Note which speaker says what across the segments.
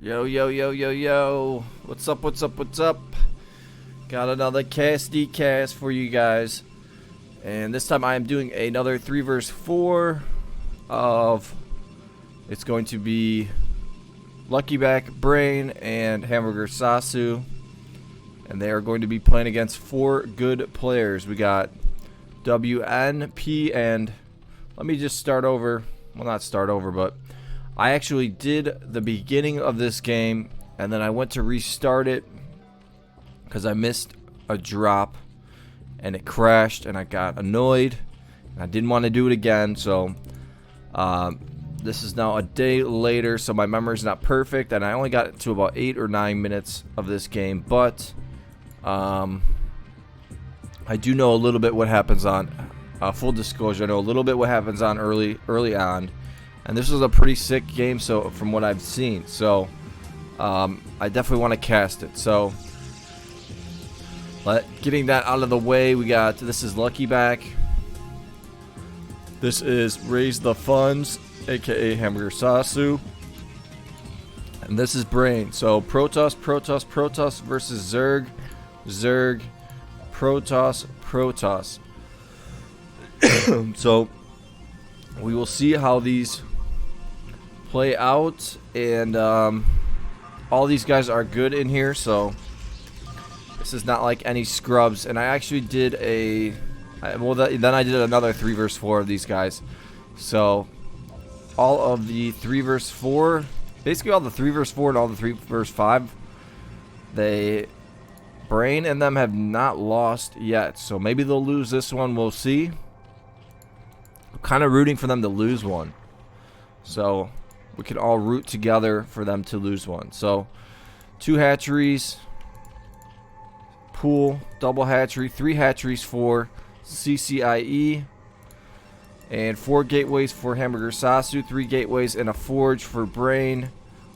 Speaker 1: Yo, yo, yo, yo, yo. What's up, what's up, what's up? Got another Casty cast for you guys. And this time I am doing another 3 vs 4 of... It's going to be Luckyback, Brain, and HamburgerSasu. And they are going to be playing against 4 good players. We got WN, P, and... Let me just start over. Well, not start over, but... I actually did the beginning of this game, and then I went to restart it because I missed a drop, and it crashed, and I got annoyed. I didn't want to do it again, so this is now a day later, so my memory's not perfect, and I only got to about 8 or 9 minutes of this game, but I do know a little bit what happens on, full disclosure, I know a little bit what happens on early on. And this was a pretty sick game, so from what I've seen. So, I definitely want to cast it. So, getting that out of the way, we got, this is Luckyback. This is Raise the Funds, aka HamburgerSasu. And this is Brain. So, Protoss versus Zerg. Zerg, Protoss. So, we will see how these play out, and all these guys are good in here, so this is not like any scrubs. And I actually did then I did another 3 vs 4 of these guys. So all of the 3 vs 4, basically all the 3 vs 4 and all the 3 vs 5, Brain and them have not lost yet, so maybe they'll lose this one. We'll see. I'm kind of rooting for them to lose one, so we can all root together for them to lose one. So 2 hatcheries, pool, double hatchery, 3 hatcheries for CCIE, and 4 gateways for HamburgerSasu, 3 gateways and a forge for Brain.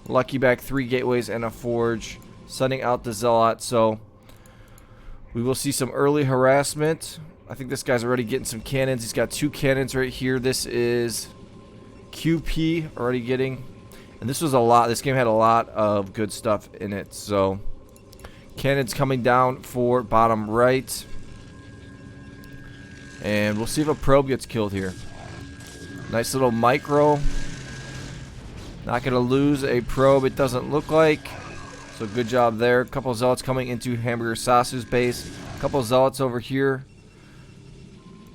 Speaker 1: Luckyback, 3 gateways and a forge, sending out the Zealot. So we will see some early harassment. I think this guy's already getting some cannons. He's got 2 cannons right here. This is QP already getting. And this was a lot. This game had a lot of good stuff in it. So, cannons coming down for bottom right. And we'll see if a probe gets killed here. Nice little micro. Not going to lose a probe, it doesn't look like. So, good job there. A couple of zealots coming into HamburgerSasu's base. A couple of zealots over here.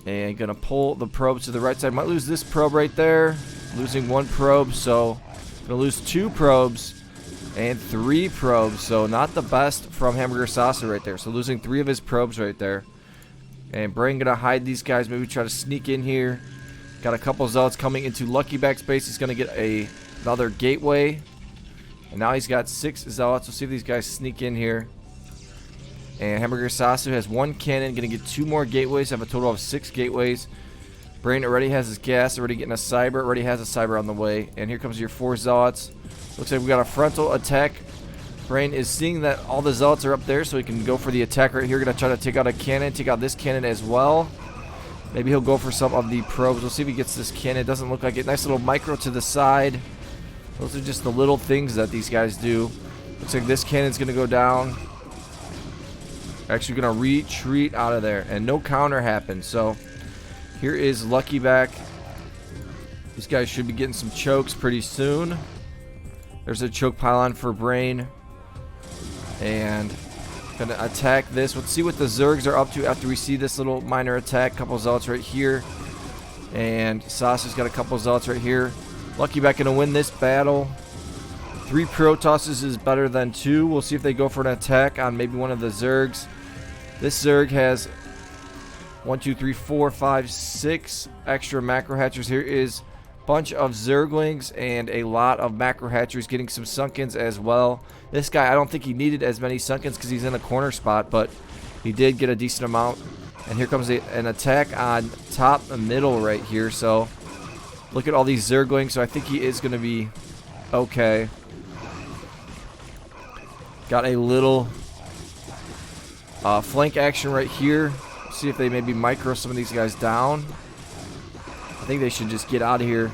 Speaker 1: And gonna pull the probes to the right side. Might lose this probe right there. Losing 1 probe, so gonna lose 2 probes and 3 probes. So not the best from HamburgerSasu right there. So losing 3 of his probes right there. And Brain gonna hide these guys. Maybe try to sneak in here. Got a couple zealots coming into Luckyback's base. He's gonna get another gateway. And now he's got 6 zealots. We'll see if these guys sneak in here. And HamburgerSasu has 1 cannon, gonna get 2 more gateways, have a total of 6 gateways. Brain already has his gas, already getting a cyber, already has a cyber on the way. And here comes your 4 zealots. Looks like we got a frontal attack. Brain is seeing that all the zealots are up there, so he can go for the attack right here. Gonna try to take out a cannon, take out this cannon as well. Maybe he'll go for some of the probes. We'll see if he gets this cannon. Doesn't look like it. Nice little micro to the side. Those are just the little things that these guys do. Looks like this cannon's gonna go down. Actually gonna retreat out of there, and no counter happened. So here is Luckyback. These guys should be getting some chokes pretty soon. There's a choke pylon for Brain, and gonna attack this. Let's see what the Zergs are up to after we see this little minor attack. Couple zealots right here, and Sasu's got a couple zealots right here. Luckyback gonna win this battle. 3 Protosses is better than 2. We'll see if they go for an attack on maybe one of the Zergs. This Zerg has 1, 2, 3, 4, 5, 6 extra macro hatchers. Here is a bunch of Zerglings and a lot of macro hatchers getting some sunkens as well. This guy, I don't think he needed as many sunkens because he's in a corner spot, but he did get a decent amount. And here comes an attack on top and middle right here. So look at all these Zerglings. So I think he is going to be okay. Got a little flank action right here. See if they maybe micro some of these guys down. I think they should just get out of here.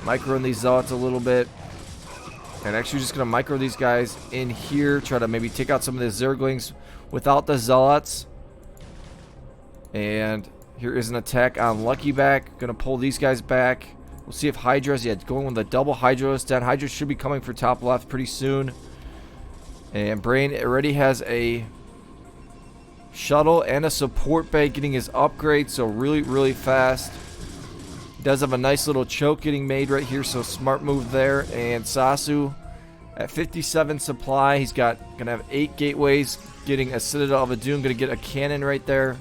Speaker 1: Microing these zealots a little bit. And actually just going to micro these guys in here. Try to maybe take out some of the Zerglings without the Zealots. And here is an attack on Luckyback. Going to pull these guys back. We'll see if Hydra's, yeah, going with the double Hydra stand. Hydra should be coming for top left pretty soon. And Brain already has a shuttle and a support bay getting his upgrade. So really, really fast. Does have a nice little choke getting made right here, so smart move there. And Sasu at 57 supply. He's gonna have 8 gateways, getting a Citadel of a Doom, gonna get a cannon right there.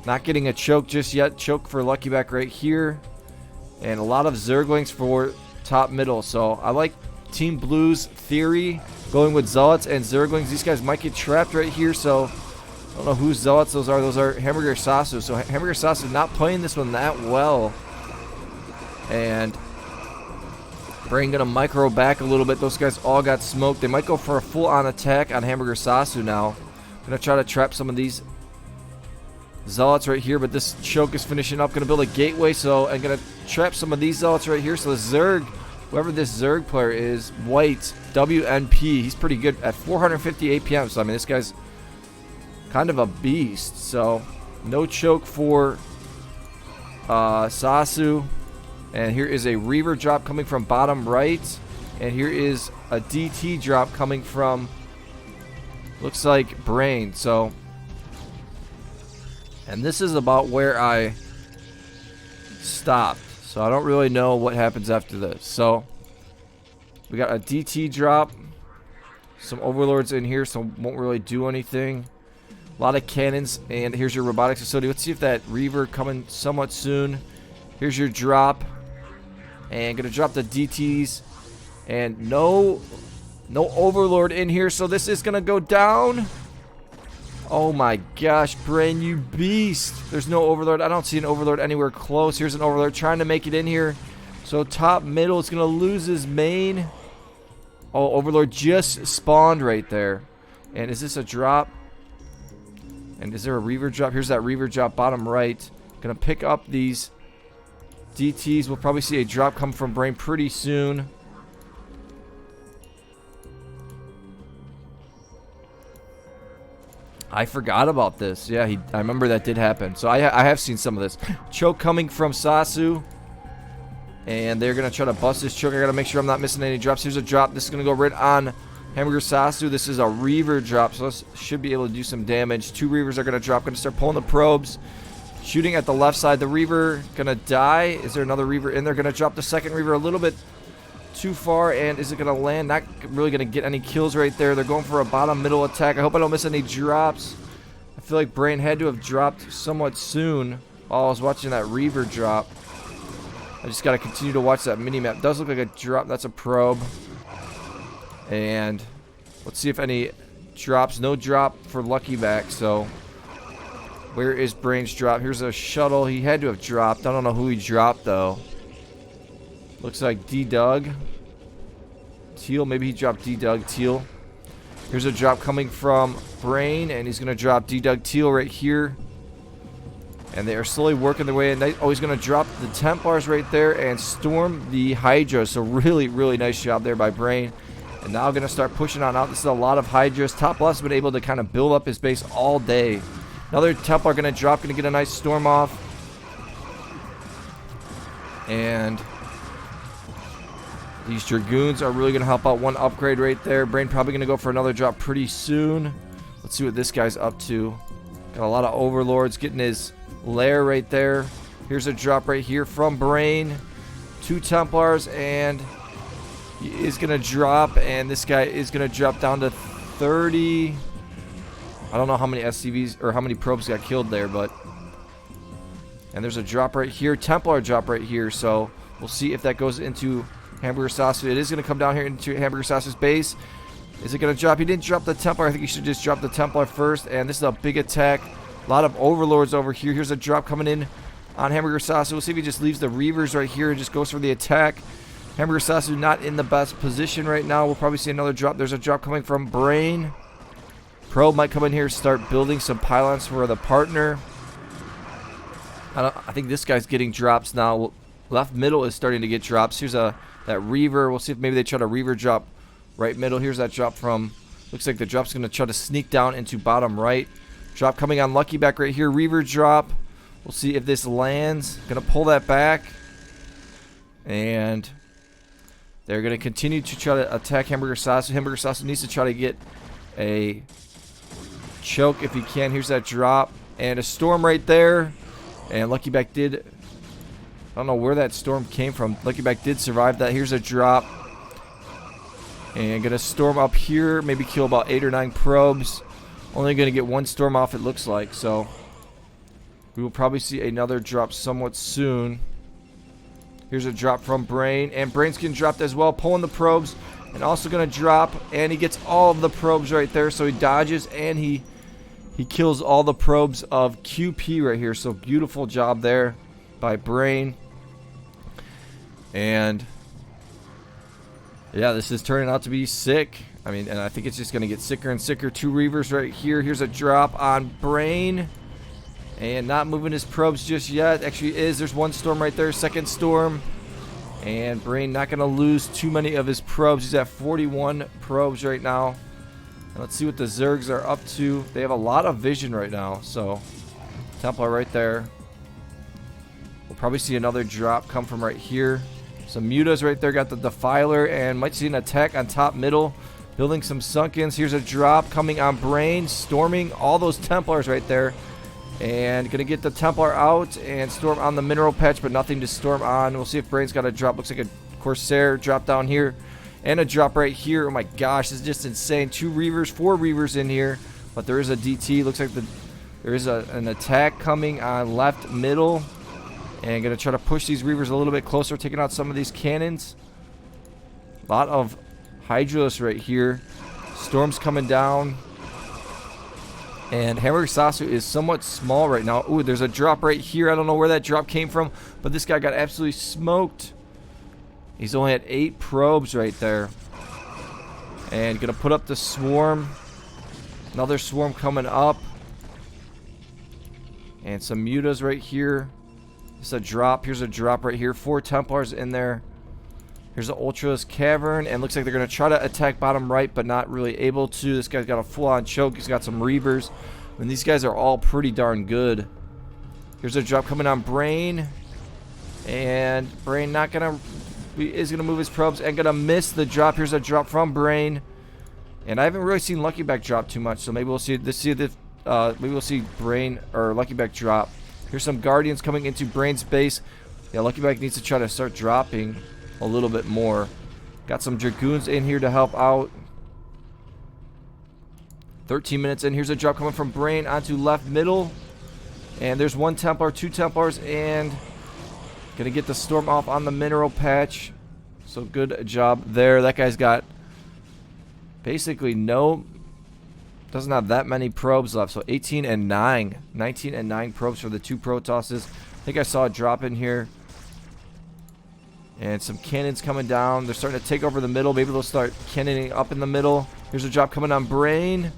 Speaker 1: Not getting a choke just yet. Choke for Luckyback right here. And a lot of Zerglings for top middle. So I like Team Blue's theory, going with Zealots and Zerglings. These guys might get trapped right here, so I don't know whose Zealots those are. Those are HamburgerSasu. So HamburgerSasu not playing this one that well. And Brain gonna micro back a little bit. Those guys all got smoked. They might go for a full-on attack on HamburgerSasu now. Gonna try to trap some of these Zealots right here, but this choke is finishing up. Gonna build a gateway, so I'm gonna trap some of these Zealots right here. So the Zerg, whoever this Zerg player is, White, WNP, he's pretty good at 450 APM. So I mean, this guy's kind of a beast. So no choke for Sasu. And here is a Reaver drop coming from bottom right. And here is a DT drop coming from, looks like, Brain. So, and this is about where I stopped. So I don't really know what happens after this. So we got a DT drop. Some Overlords in here, so won't really do anything. A lot of cannons. And here's your robotics facility. Let's see if that Reaver coming somewhat soon. Here's your drop. And gonna drop the DTs. And no Overlord in here, so this is gonna go down. Oh my gosh, Brain, you beast. There's no Overlord. I don't see an Overlord anywhere close. Here's an Overlord trying to make it in here. So top middle is gonna lose his main. Oh, Overlord just spawned right there. And is this a drop? And is there a Reaver drop? Here's that Reaver drop bottom right. Gonna pick up these DTs. We'll probably see a drop come from Brain pretty soon. I forgot about this. Yeah, I remember that did happen. So I have seen some of this. Choke coming from Sasu. And they're going to try to bust this choke. I got to make sure I'm not missing any drops. Here's a drop. This is going to go right on HamburgerSasu. This is a Reaver drop, so this should be able to do some damage. 2 Reavers are going to drop. Going to start pulling the probes. Shooting at the left side. The Reaver going to die. Is there another Reaver in there? Going to drop the second Reaver a little bit too far. And is it going to land? Not really going to get any kills right there. They're going for a bottom middle attack. I hope I don't miss any drops. I feel like Brain had to have dropped somewhat soon while I was watching that Reaver drop. I just got to continue to watch that mini-map. Does look like a drop. That's a probe. And let's see if any drops. No drop for Luckyback, so where is Brain's drop? Here's a shuttle. He had to have dropped. I don't know who he dropped, though. Looks like D-Doug. Teal. Maybe he dropped D-Doug. Teal. Here's a drop coming from Brain, and he's going to drop D-Doug Teal right here. And they are slowly working their way in. Oh, he's going to drop the Templars right there and storm the Hydra. So really, really nice job there by Brain. And now going to start pushing on out. This is a lot of Hydras. Top left's been able to kind of build up his base all day. Another Templar going to drop, going to get a nice storm off. And these Dragoons are really going to help out. One upgrade right there. Brain probably going to go for another drop pretty soon. Let's see what this guy's up to. Got a lot of Overlords getting his lair right there. Here's a drop right here from Brain. 2 Templars, and he is going to drop. And this guy is going to drop down to 30. I don't know how many SCVs or how many probes got killed there, but. And there's a drop right here. Templar drop right here. So we'll see if that goes into HamburgerSasu. It is going to come down here into HamburgerSasu's base. Is it going to drop? He didn't drop the Templar. I think he should just drop the Templar first. And this is a big attack. A lot of Overlords over here. Here's a drop coming in on HamburgerSasu. We'll see if he just leaves the Reavers right here and just goes for the attack. HamburgerSasu not in the best position right now. We'll probably see another drop. There's a drop coming from Brain. Probe might come in here and start building some pylons for the partner. I think this guy's getting drops now. Left middle is starting to get drops. Here's that Reaver. We'll see if maybe they try to Reaver drop right middle. Here's that drop from, looks like the drop's going to try to sneak down into bottom right. Drop coming on Luckyback right here. Reaver drop. We'll see if this lands. Going to pull that back. And they're going to continue to try to attack HamburgerSasu. HamburgerSasu needs to try to get a choke if he can. Here's that drop. And a storm right there. And Luckyback did, I don't know where that storm came from. Luckyback did survive that. Here's a drop. And going to storm up here. Maybe kill about 8 or 9 probes. Only going to get 1 storm off, it looks like. So we will probably see another drop somewhat soon. Here's a drop from Brain. And Brain's getting dropped as well. Pulling the probes. And also going to drop. And he gets all of the probes right there. So he dodges and he kills all the probes of QP right here. So beautiful job there by Brain. And yeah, this is turning out to be sick. I mean, and I think it's just going to get sicker and sicker. 2 Reavers right here. Here's a drop on Brain. And not moving his probes just yet. Actually is. There's 1 storm right there. 2nd storm. And Brain not going to lose too many of his probes. He's at 41 probes right now. And let's see what the Zergs are up to. They have a lot of vision right now. So, Templar right there. We'll probably see another drop come from right here. Some mutas right there. Got the Defiler. And might see an attack on top middle. Building some Sunkens. Here's a drop coming on Brain. Storming all those Templars right there. And going to get the Templar out. And storm on the mineral patch. But nothing to storm on. We'll see if Brain's got a drop. Looks like a Corsair drop down here. And a drop right here. Oh my gosh, this is just insane. 2 Reavers, 4 Reavers in here. But there is a DT. Looks like there is an attack coming on left middle. And going to try to push these Reavers a little bit closer. Taking out some of these cannons. A lot of Hydros right here. Storms coming down. And HamburgerSasu is somewhat small right now. Ooh, there's a drop right here. I don't know where that drop came from. But this guy got absolutely smoked. He's only at 8 probes right there. And going to put up the swarm. Another swarm coming up. And some mutas right here. It's a drop. Here's a drop right here. 4 Templars in there. Here's the Ultra's Cavern. And looks like they're going to try to attack bottom right, but not really able to. This guy's got a full-on choke. He's got some Reavers. And these guys are all pretty darn good. Here's a drop coming on Brain. And Brain not going to... He is going to move his probes and going to miss the drop. Here's a drop from Brain. And I haven't really seen Luckyback drop too much. So maybe we'll see this. Maybe we'll see Brain or Luckyback drop. Here's some Guardians coming into Brain's base. Yeah, Luckyback needs to try to start dropping a little bit more. Got some Dragoons in here to help out. 13 minutes in. Here's a drop coming from Brain onto left middle. And there's 1 Templar, 2 Templars, and gonna get the storm off on the mineral patch. So good job there. That guy's got basically doesn't have that many probes left. So 18 and 9. 19 and 9 probes for the 2 Protosses. I think I saw a drop in here. And some cannons coming down. They're starting to take over the middle. Maybe they'll start cannoning up in the middle. Here's a drop coming on Brain.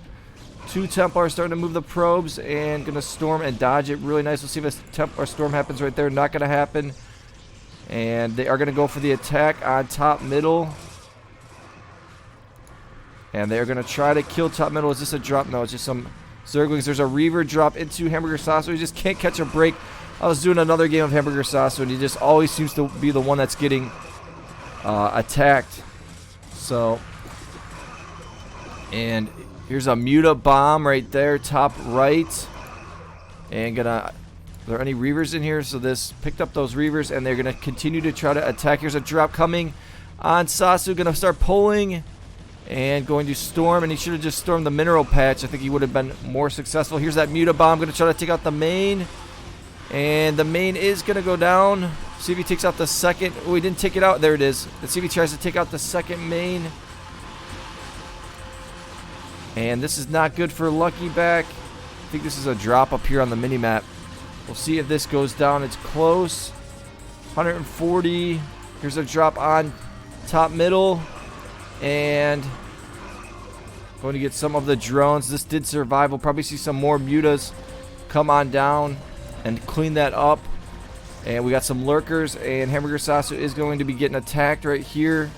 Speaker 1: 2 Templars starting to move the probes and gonna storm and dodge it really nice. We'll see if a Templar storm happens right there. Not gonna happen. And they are gonna go for the attack on top middle. And they are gonna try to kill top middle. Is this a drop? No, it's just some Zerglings. There's a Reaver drop into HamburgerSasu. He just can't catch a break. I was doing another game of HamburgerSasu and he just always seems to be the one that's getting attacked. So, and here's a Muta bomb right there, top right. And are there any Reavers in here? So this picked up those Reavers and they're gonna continue to try to attack. Here's a drop coming on Sasu, gonna start pulling and going to storm, and he should have just stormed the mineral patch. I think he would have been more successful. Here's that Muta bomb, gonna try to take out the main. And the main is gonna go down. See if he takes out the second. Oh, he didn't take it out. There it is. Let's see if he tries to take out the second main. And this is not good for Luckyback. I think this is a drop up here on the mini-map. We'll see if this goes down. It's close. 140. Here's a drop on top middle. And going to get some of the drones. This did survive. We'll probably see some more mutas come on down and clean that up. And we got some lurkers. And HamburgerSasu is going to be getting attacked right here.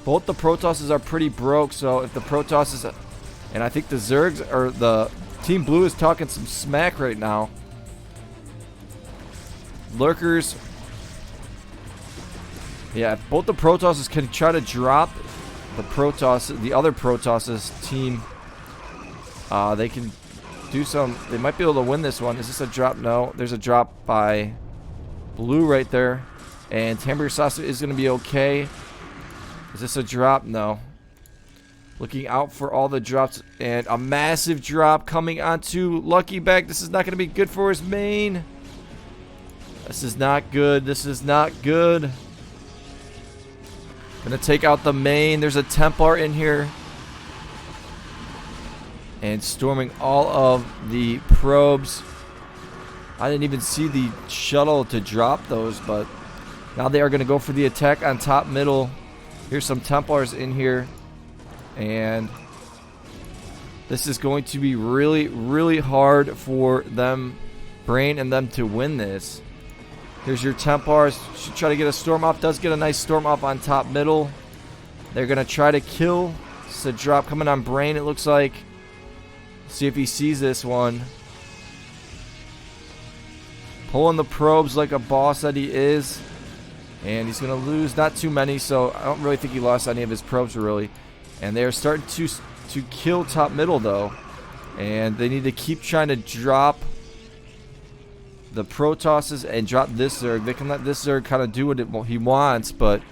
Speaker 1: Both the Protosses are pretty broke, so if the Protosses... And I think the Zergs, or the Team Blue is talking some smack right now. Lurkers. Yeah, if both the Protosses can try to drop the other Protoss's team, they can do some... They might be able to win this one. Is this a drop? No. There's a drop by Blue right there. And HamburgerSasu is going to be okay. Is this a drop? No. Looking out for all the drops. And a massive drop coming onto Luckyback. This is not going to be good for his main. This is not good. This is not good. Going to take out the main. There's a Templar in here. And storming all of the probes. I didn't even see the shuttle to drop those, but now they are going to go for the attack on top middle. Here's some Templars in here. And this is going to be really, really hard for them, Brain and them, to win this. Here's your Templars. Should try to get a storm off. Does get a nice storm off on top middle. They're going to try to kill. It's a drop coming on Brain, it looks like. See if he sees this one. Pulling the probes like a boss that he is. And he's going to lose not too many, so I don't really think he lost any of his probes, really. And they are starting to kill top middle, though. And they need to keep trying to drop the Protosses and drop this Zerg. They can let this Zerg kind of do what he wants, but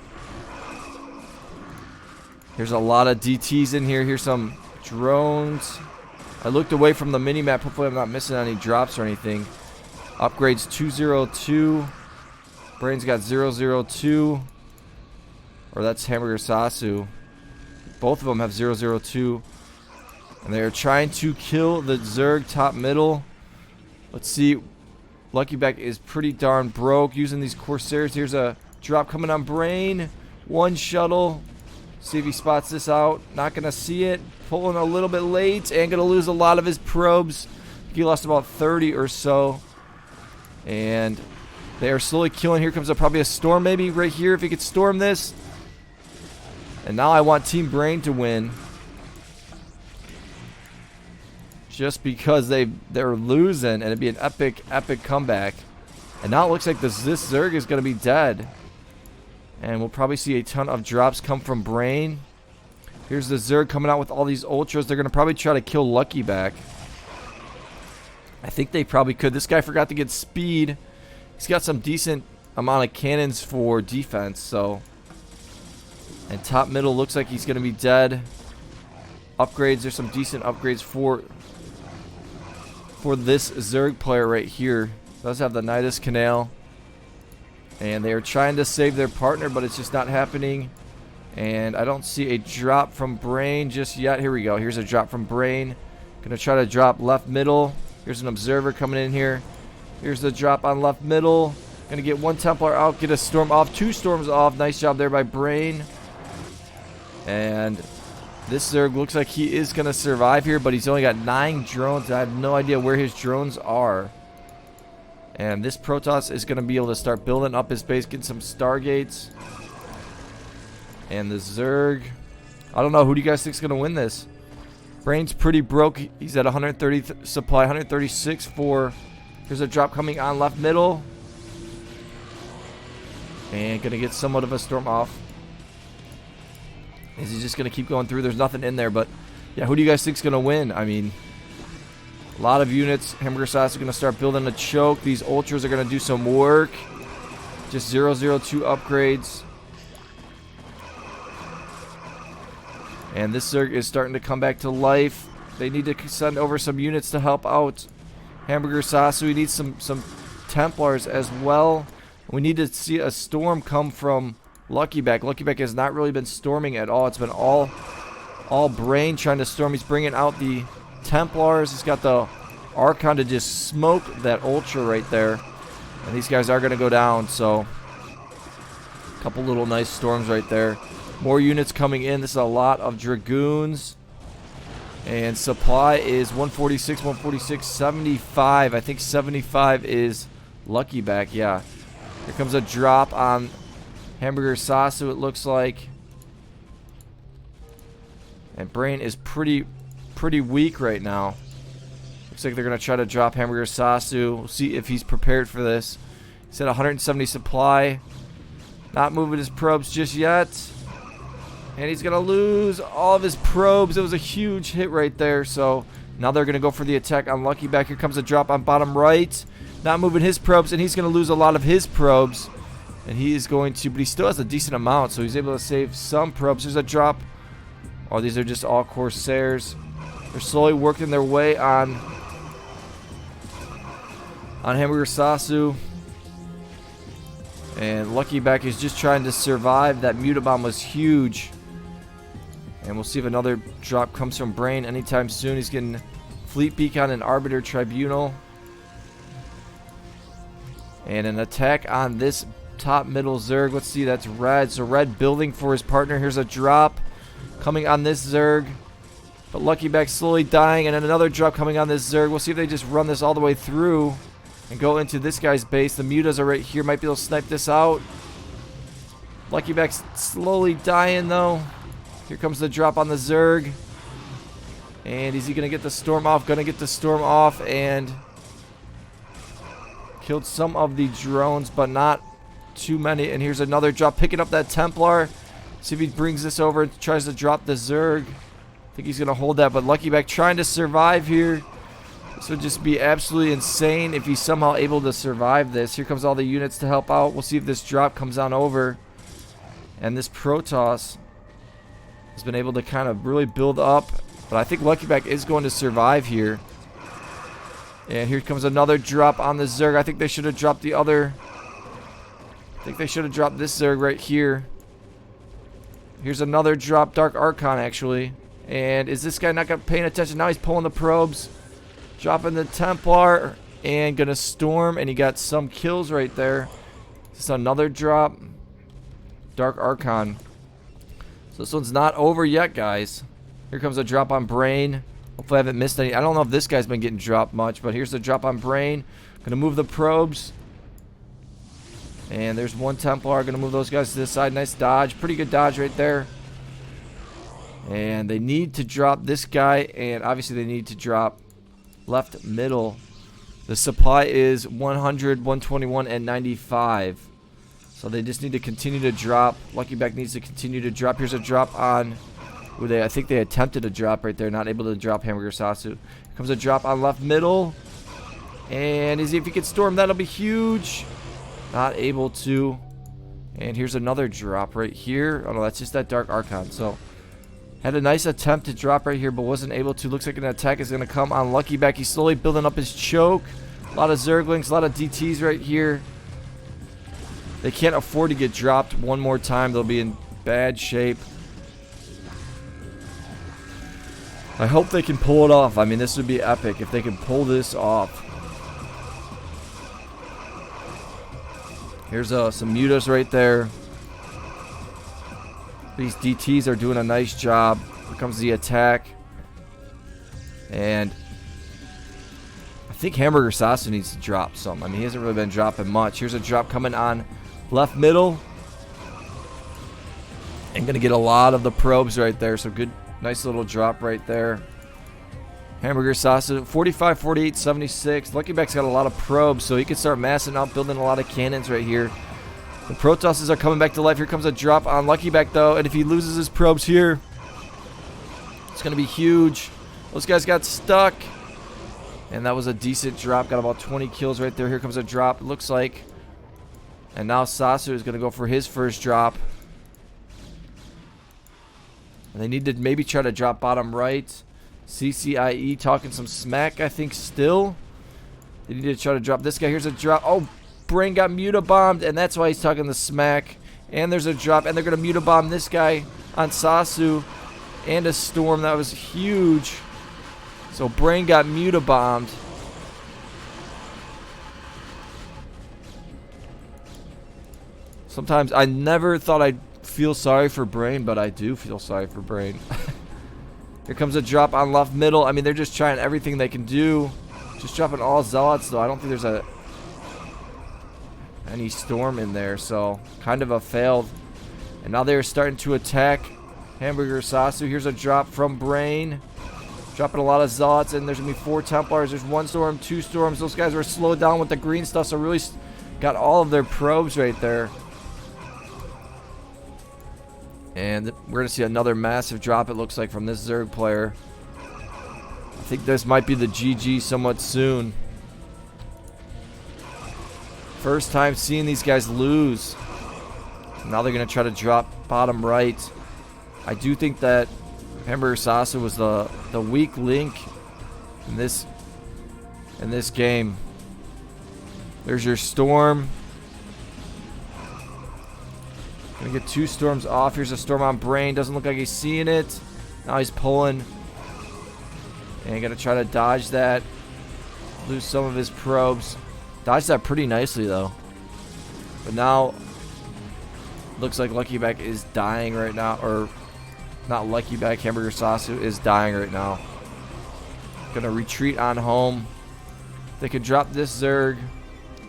Speaker 1: here's a lot of DTs in here. Here's some drones. I looked away from the mini-map. Hopefully I'm not missing any drops or anything. Upgrades 202. Brain's got 002. Or that's HamburgerSasu. Both of them have 002. And they are trying to kill the Zerg top middle. Let's see. Luckyback is pretty darn broke using these Corsairs. Here's a drop coming on Brain. One shuttle. See if he spots this out. Not going to see it. Pulling a little bit late. And going to lose a lot of his probes. He lost about 30 or so. And they are slowly killing. Here comes probably a storm maybe right here. If he could storm this. And now I want Team Brain to win. Just because they're losing. And it'd be an epic, epic comeback. And now it looks like this Zerg is going to be dead. And we'll probably see a ton of drops come from Brain. Here's the Zerg coming out with all these Ultras. They're going to probably try to kill Luckyback. I think they probably could. This guy forgot to get speed. He's got some decent amount of cannons for defense, so... And top middle looks like he's going to be dead. Upgrades, there's some decent upgrades for this Zerg player right here. Does have the Nidus Canal. And they are trying to save their partner, but it's just not happening. And I don't see a drop from Brain just yet. Here we go. Here's a drop from Brain. Gonna try to drop left middle. Here's an observer coming in here. Here's the drop on left middle. Gonna get one Templar out, get a storm off, two storms off. Nice job there by Brain. And this Zerg looks like he is gonna survive here, but he's only got 9 drones. I have no idea where his drones are. And this Protoss is gonna be able to start building up his base, getting some Stargates. And the Zerg, I don't know, who do you guys think is gonna win this? Brain's pretty broke. He's at 130 supply, 136 for... Here's a drop coming on left middle. And gonna get somewhat of a storm off. Is he just gonna keep going through? There's nothing in there, but yeah, who do you guys think is gonna win? I mean, a lot of units. HamburgerSasu is gonna start building a choke. These Ultras are gonna do some work. Just 002 upgrades. And this Zerg is starting to come back to life. They need to send over some units to help out HamburgerSasu. We need some Templars as well. We need to see a storm come from Luckyback. Luckyback has not really been storming at all. It's been all Brain trying to storm. He's bringing out the Templars. He's got the Archon to just smoke that Ultra right there. And these guys are going to go down. So, a couple little nice storms right there. More units coming in. This is a lot of Dragoons. And supply is 146, 146, 75. I think 75 is Luckyback. Yeah. Here comes a drop on HamburgerSasu, it looks like. And Brain is pretty weak right now. Looks like they're going to try to drop HamburgerSasu. We'll see if he's prepared for this. He's at 170 supply. Not moving his probes just yet. And he's going to lose all of his probes. It was a huge hit right there. So now they're going to go for the attack on Luckyback. Here comes a drop on bottom right. Not moving his probes, and he's going to lose a lot of his probes. And he is going to, but he still has a decent amount, so he's able to save some probes. There's a drop. Oh, these are just all Corsairs. They're slowly working their way on HamburgerSasu. And Luckyback is just trying to survive. That Mutabomb was huge. And we'll see if another drop comes from Brain anytime soon. He's getting Fleet Beacon and Arbiter Tribunal. And an attack on this top middle Zerg. Let's see, that's red. So red building for his partner. Here's a drop coming on this Zerg. But Luckyback slowly dying. And then another drop coming on this Zerg. We'll see if they just run this all the way through and go into this guy's base. The mutas are right here. Might be able to snipe this out. Luckyback's slowly dying though. Here comes the drop on the Zerg. And is he going to get the storm off? Going to get the storm off. And killed some of the drones, but not too many. And here's another drop. Picking up that Templar. See if he brings this over and tries to drop the Zerg. I think he's going to hold that. But Luckyback trying to survive here. This would just be absolutely insane if he's somehow able to survive this. Here comes all the units to help out. We'll see if this drop comes on over. And this Protoss has been able to kind of really build up. But I think Luckyback is going to survive here. And here comes another drop on the Zerg. I think they should have dropped the other. I think they should have dropped this Zerg right here. Here's another drop. Dark Archon, actually. And is this guy not paying attention? Now he's pulling the probes. Dropping the Templar. And going to storm. And he got some kills right there. This is another drop. Dark Archon. So this one's not over yet, guys. Here comes a drop on Brain. Hopefully I haven't missed any. I don't know if this guy's been getting dropped much, but here's the drop on Brain. Gonna move the probes. And there's one Templar. Gonna move those guys to this side. Nice dodge. Pretty good dodge right there. And they need to drop this guy. And obviously they need to drop left middle. The supply is 100, 121, and 95. So they just need to continue to drop. Luckyback needs to continue to drop. Here's a drop on... I think they attempted a drop right there. Not able to drop HamburgerSasu. Here comes a drop on left middle. And if he can storm, that'll be huge. Not able to. And here's another drop right here. Oh no, that's just that Dark Archon. So had a nice attempt to drop right here, but wasn't able to. Looks like an attack is going to come on Luckyback. He's slowly building up his choke. A lot of Zerglings, a lot of DTs right here. They can't afford to get dropped one more time. They'll be in bad shape. I hope they can pull it off. I mean, this would be epic if they can pull this off. Here's some mutas right there. These DTs are doing a nice job. Here comes the attack. And I think HamburgerSasu needs to drop some. I mean, he hasn't really been dropping much. Here's a drop coming on left middle. And going to get a lot of the probes right there. So good. Nice little drop right there. HamburgerSasu, 45, 48, 76. Luckyback's got a lot of probes, so he can start massing out, building a lot of cannons right here. The Protosses are coming back to life. Here comes a drop on Luckyback, though. And if he loses his probes here, it's going to be huge. Those guys got stuck. And that was a decent drop. Got about 20 kills right there. Here comes a drop, it looks like. And now Sasu is going to go for his first drop. And they need to maybe try to drop bottom right. CCIE talking some smack, I think, still. They need to try to drop this guy. Here's a drop. Oh, Brain got mutabombed, and that's why he's talking the smack. And there's a drop, and they're going to mutabomb this guy on Sasu. And a storm. That was huge. So Brain got mutabombed. Sometimes I never thought I'd feel sorry for Brain, but I do feel sorry for Brain. Here comes a drop on left middle. I mean, they're just trying everything they can do. Just dropping all Zealots, though. I don't think there's any storm in there, so kind of a failed. And now they're starting to attack HamburgerSasu. Here's a drop from Brain. Dropping a lot of Zealots, and there's going to be 4 Templars. There's 1 Storm, 2 Storms. Those guys were slowed down with the green stuff, so really got all of their probes right there. And we're going to see another massive drop, it looks like, from this Zerg player. I think this might be the GG somewhat soon. First time seeing these guys lose. Now they're going to try to drop bottom right. I do think that HamburgerSasu was the weak link in this game. There's your Storm. Gonna get 2 Storms off. Here's a Storm on Brain. Doesn't look like he's seeing it. Now he's pulling. And gonna try to dodge that. Lose some of his probes. Dodged that pretty nicely though. But now looks like Luckyback is dying right now. Or not Luckyback, HamburgerSasu is dying right now. Gonna retreat on home. They could drop this Zerg.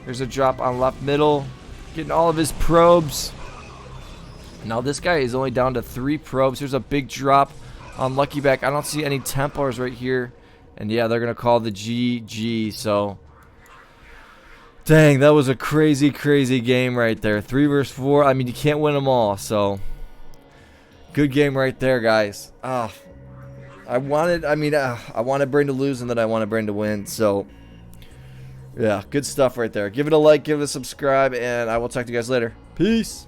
Speaker 1: There's a drop on left middle. Getting all of his probes. Now this guy is only down to 3 probes. Here's a big drop on Luckyback. I don't see any Templars right here. And yeah, they're going to call the GG. So, dang, that was a crazy, crazy game right there. 3 versus 4. I mean, you can't win them all. So, good game right there, guys. I wanted Brain to lose, and then I wanted Brain to win. So, yeah, good stuff right there. Give it a like, give it a subscribe, and I will talk to you guys later. Peace.